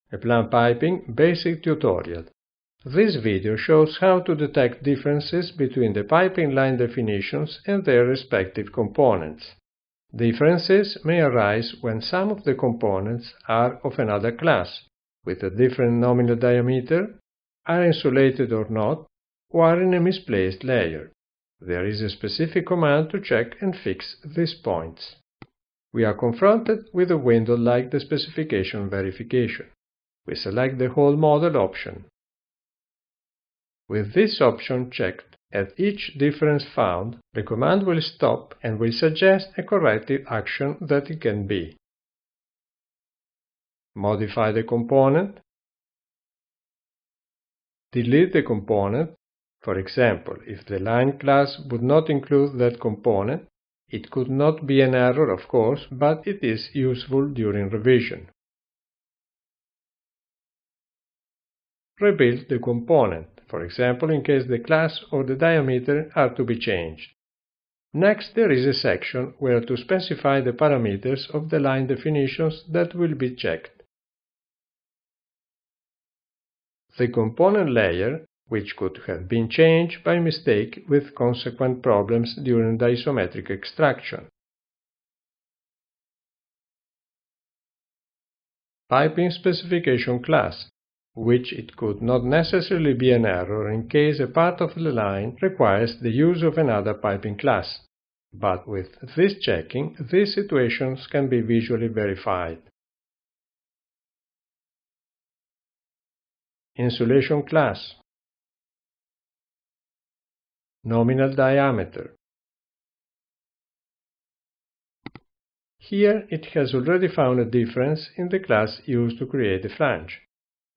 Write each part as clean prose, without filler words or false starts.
EPLANT Piping Basic tutorial. This video shows how to detect differences between the piping line definitions and their respective components. Differences may arise when some of the components are of another class, with a different nominal diameter, are insulated or not, or are in a misplaced layer. There is a specific command to check and fix these points. We are confronted with a window like the specification verification. We select the whole model option. With this option checked, at each difference found, the command will stop and will suggest a corrective action that it can be. Modify the component. Delete the component. For example, if the line class would not include that component, it could not be an error, of course, but it is useful during revision. Rebuild the component, for example in case the class or the diameter are to be changed. Next, there is a section where to specify the parameters of the line definitions that will be checked. The component layer, which could have been changed by mistake with consequent problems during the isometric extraction. Piping specification class, which it could not necessarily be an error in case a part of the line requires the use of another piping class. But with this checking, these situations can be visually verified. Insulation class. Nominal diameter. Here it has already found a difference in the class used to create the flange.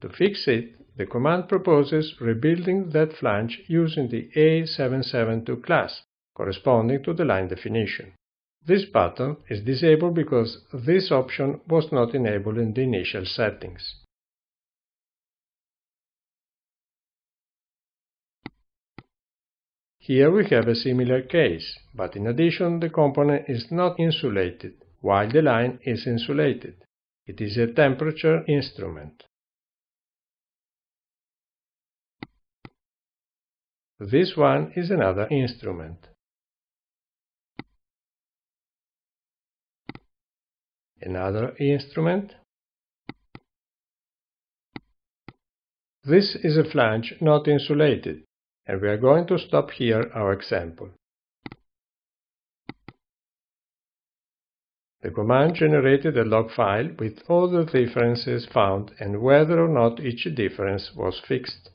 To fix it, the command proposes rebuilding that flange using the A772 class, corresponding to the line definition. This button is disabled because this option was not enabled in the initial settings. Here we have a similar case, but in addition the component is not insulated, while the line is insulated. It is a temperature instrument. This one is another instrument. Another instrument. This is a flange not insulated, and we are going to stop here our example. The command generated a log file with all the differences found and whether or not each difference was fixed.